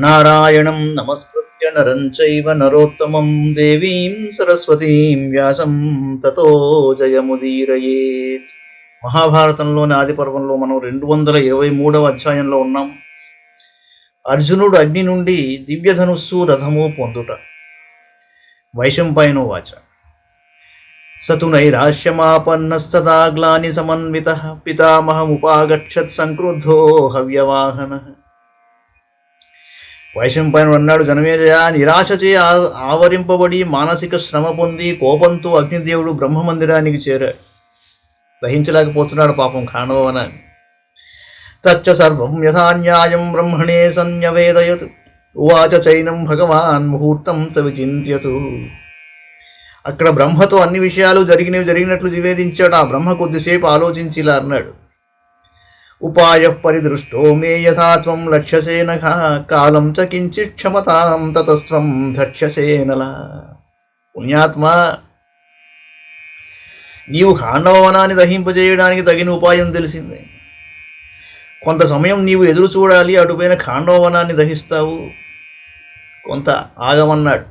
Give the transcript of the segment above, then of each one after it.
నారాయణం నమస్కృత్య నరం చైవ నరోత్తమం దేవీం సరస్వతీం వ్యాసం తతో జయముదీరయేత్. మహాభారతంలోని ఆది పర్వంలో మనం 223వ అధ్యాయంలో ఉన్నాం. అర్జునుడు అగ్ని నుండి దివ్యధనుస్సు రథము పొందుట. వైశంపాయనోవాచ సతు నైరాశ్యమాపన్నస్తదా గ్లాని సమన్వితః పితామహముపాగచ్చత్ సంక్రుద్ధో హవ్యవాహనః. వైశంపాయనుడు అన్నాడు, జనమేజయ, నిరాశచే ఆవరింపబడి మానసిక శ్రమ పొంది కోపంతో అగ్నిదేవుడు బ్రహ్మమందిరానికి చేరాడు. దహించలేకపోతున్నాడు పాపం ఖాండవనాన్ని. తచ్చ సర్వం యథా న్యాయం బ్రహ్మణే సన్యవేదయత్ ఉవాచ చైనం భగవాన్ ముహూర్తం స విచింత్యతు. అక్కడ బ్రహ్మతో అన్ని విషయాలు జరిగినట్లు నివేదించాడు. ఆ బ్రహ్మ కొద్దిసేపు ఆలోచించి ఇలా అన్నాడు, ఉపాయ పరిదృష్టో మే యథా త్వం లక్ష్యసే నఖ కాలం చ కించిత్ క్షమతాం తతస్త్వం ధక్ష్యసే నల. పుణ్యాత్మ, నీవు ఖాండవనాన్ని దహింపజేయడానికి తగిన ఉపాయం తెలిసిందే. కొంత సమయం నీవు ఎదురు చూడాలి, అటుపైన ఖాండవనాన్ని దహిస్తావు. కొంత ఆగమన్నాడు.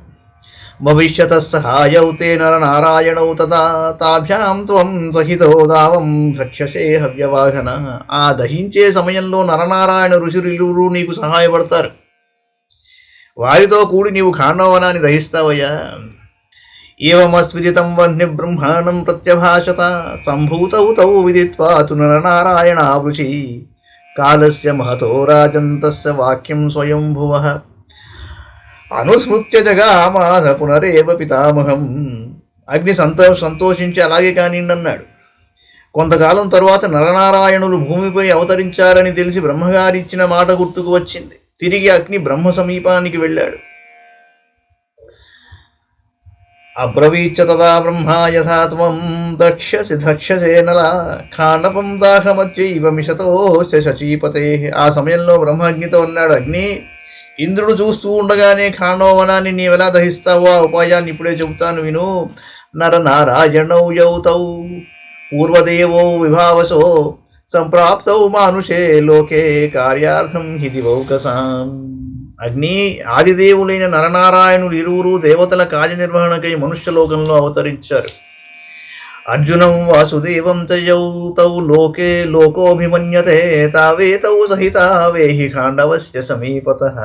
భవిష్యత సహాయౌ తే నరనారాయణౌ తదా తాభ్యాం త్వం సహితో దావం ద్రక్ష్యసే హవ్యవాహన. ఆ దహించే సమయంలో నరనారాయణ ఋషులిరువురు నీకు సహాయపడతారు. వారితో కూడి నీవు ఖాండవనాన్ని దహిస్తావయ్యా. ఏవమస్విదితం వహ్ని బ్రహ్మాణం ప్రత్యభాషత సంభూతౌ తౌ విదిత్వా తు నరనారాయణావృషి కాలస్య మహతో రాజంతస్య వాక్యం స్వయంభువః అనుస్మృత్య జగామాధ పునరేవ పితామహం. అగ్ని సంతోషించి అలాగే కానివ్వండి అన్నాడు. కొంతకాలం తరువాత నరనారాయణులు భూమిపై అవతరించారని తెలిసి బ్రహ్మగారి ఇచ్చిన మాట గుర్తుకు వచ్చింది. తిరిగి అగ్ని బ్రహ్మ సమీపానికి వెళ్ళాడు. అబ్రవీచ్చ తదా బ్రహ్మ యథా త్వం దక్ష్యసే నల ఖాండపం దాహమత్యైవ మిషతోస్య శచీపతే. ఆ సమయంలో బ్రహ్మ అగ్నితో అన్నాడు, అగ్ని, ఇంద్రుడు చూస్తూ ఉండగానే ఖాండవనాన్ని నీవెలా దహిస్తావో ఆ ఉపాయాన్ని ఇప్పుడే చెబుతాను విను. నరనారాయణౌ యౌతౌ పూర్వదేవో విభావసో సంప్రాప్తౌ మానుషే లోకే కార్యార్థం హి దివౌకసాం. అగ్ని, ఆదిదేవులైన నరనారాయణులు ఇరువురు దేవతల కార్యనిర్వహణకై మనుష్యలోకంలో అవతరించారు. అర్జునం వాసుదేవం చ యౌతౌ లోకే లోకోభిమన్యతే తావేతౌ సహితా వేహి ఖాండవస్య సమీపతః.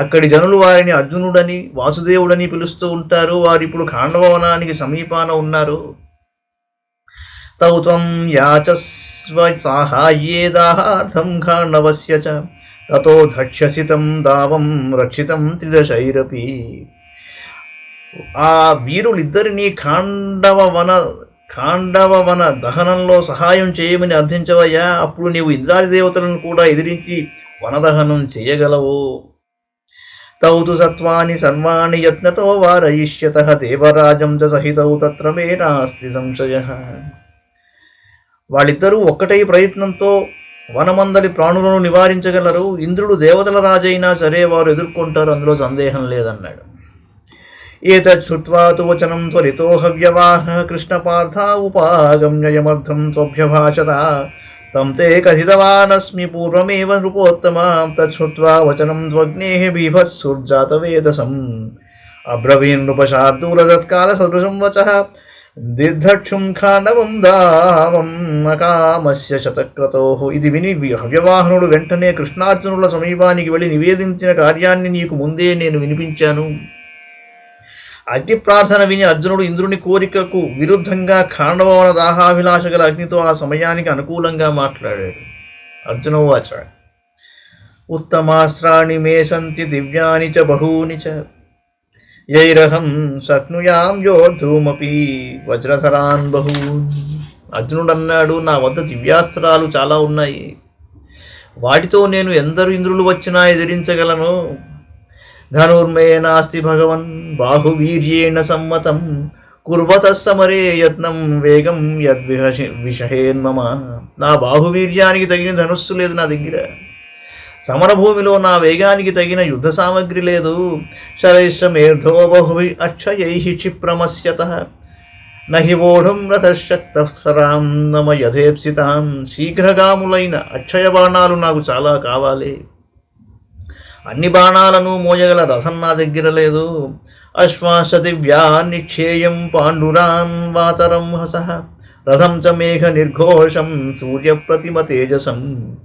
అక్కడి జనులు వారిని అర్జునుడని వాసుదేవుడని పిలుస్తూ ఉంటారు. వారిప్పుడు ఖాండవనానికి సమీపాన ఉన్నారు. తౌ త్వం యాచస్వ సాహాయ్యే దాహార్థం ఖాండవస్య చ తతో ధక్ష్యసి తం దావం రక్షితం త్రిదశైరపి. ఆ వీరులిద్దరినీ ఖాండవవన దహనంలో సహాయం చేయమని అర్థించవయ్యా. అప్పుడు నీవు ఇంద్రాది దేవతలను కూడా ఎదిరించి వనదహనం చేయగలవు. తౌ తు సత్వాని సర్వాణి యత్నతో వారయిష్యతః దేవరాజం చ సహితౌ తత్ర మే నాస్తి సంశయః. వాళ్ళిద్దరూ ఒక్కటై ప్రయత్నంతో వనమందలి ప్రాణులను నివారించగలరు. ఇంద్రుడు దేవతల రాజైనా సరే వారు ఎదుర్కొంటారు, అందులో సందేహం లేదన్నాడు. ఏతచ్చుట్వా తు వచనం త్వరితో హవ్యవాహ కృష్ణపార్థ ఉపాగమ్య యమర్థం స్వభ్యభాషత తం తే కథితవానస్మి పూర్వమేవ నృపోత్తమ తచ్చుట్వా వచనం త్వగ్నేః బీభత్సుర్జాతవేదసం అబ్రవీన్ నృపశార్దూలదత్కాల సదృశం వచః దిద్ధక్షుం ఖాండవం దావం అకామస్య శతక్రతోః. ఇది విని హవ్యవాహనుడు వెంటనే కృష్ణార్జునుల సమీపానికి వెళ్ళి నివేదించిన కార్యాన్ని నీకు ముందే నేను వినిపించాను. అగ్ని ప్రార్థన విని అర్జునుడు ఇంద్రుని కోరికకు విరుద్ధంగా ఖాండవన దాహాభిలాష గల అగ్నితో ఆ సమయానికి అనుకూలంగా మాట్లాడాడు. అర్జునోవాచ ఉత్తమాస్త్రాణి మే సంతి దివ్యాని చ బహూని చ యైరహం శక్నుయాం యోద్ధుమపి వజ్రధరాన్ బహూన్. అర్జునుడు అన్నాడు, నా వద్ద దివ్యాస్త్రాలు చాలా ఉన్నాయి. వాటితో నేను ఎందరు ఇంద్రులు వచ్చినా ఎదిరించగలను. ధనుర్మే నాస్తి భగవన్ బాహువీర్యేణ సమ్మతం కుర్వత సమరే యత్నం వేగం యద్విషహేన్మమ. నా బాహువీర్యానికి తగిన ధనుస్సు లేదు నా దగ్గర. సమరభూమిలో నా వేగానికి తగిన యుద్ధ సామగ్రి లేదు. శరైశ్చమేర్ధో బహుభి అక్షయైః క్షిప్రమస్యతః నహి వోఢుం రథశక్తః శరాం నమ యథేప్సితాం. శీఘ్రగాములైన అక్షయ బాణాలు నాకు చాలా కావాలి. అన్ని బాణాలను మోయగల రథం నా దగ్గర లేదు. అశ్వాస దివ్యా నిక్షేయం పాండురాన్ వాతరం హసః రథం చ మేఘ నిర్ఘోషం సూర్యప్రతిమ తేజసం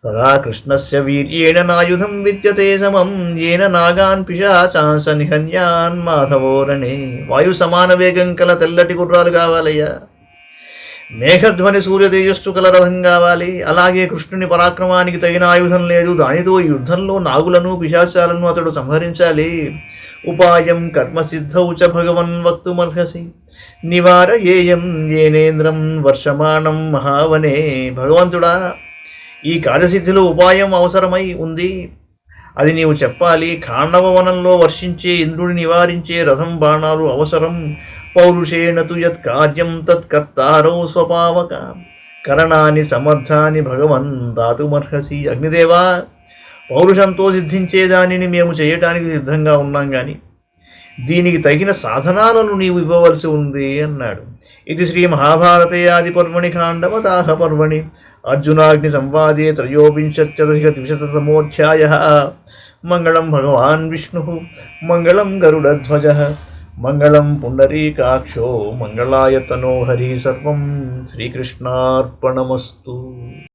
తదా కృష్ణస్య వీర్యేణ నాయుధం విద్యతే సమం ఏన నాగాన్ పిశాచాంస నిహన్యాన్ మాధవోరణే. వాయు సమాన వేగం కల తెల్లటి గుర్రాలు కావాలయ్యా. మేఘధ్వని సూర్య తేజస్సు కల రథం కావాలి. అలాగే కృష్ణుని పరాక్రమానికి తగిన ఆయుధం లేదు. దానితో ఈ యుద్ధంలో నాగులను పిశాచాలను అతడు సంహరించాలి. ఉపాయం కర్మసిద్ధౌ చ భగవన్ వక్తుమర్హసి నివారయేయం ఏనేంద్రం వర్షమాణం మహావనే. భగవంతుడా, ఈ కార్యసిద్ధిలో ఉపాయం అవసరమై ఉంది, అది నీవు చెప్పాలి. ఖాండవ వనంలో వర్షించే ఇంద్రుడిని నివారించే రథం బాణాలు అవసరం. పౌరుషేణ తు యత్ కార్యం తత్కర్తారో స్వపావక కరణాన్ని సమర్థాన్ని భగవన్ దాతుమర్హసి. అగ్నిదేవా, పౌరుషంతో సిద్ధించే దానిని మేము చేయటానికి సిద్ధంగా ఉన్నాం, కానీ దీనికి తగిన సాధనాలను నీవు ఇవ్వవలసి ఉంది అన్నాడు. ఇది శ్రీ మహాభారతే ఆది పర్వణి ఖాండవదాహ పర్వణి అర్జునాగ్ని సంవాదే త్రయోవింశత్యధిక-ద్విశతమోऽధ్యాయः. మంగళం భగవాన్ విష్ణు మంగళం గరుడధ్వజ మంగళం పుండరీకాక్షో మంగళాయతనో హరి. సర్వం శ్రీకృష్ణార్పణమస్తు.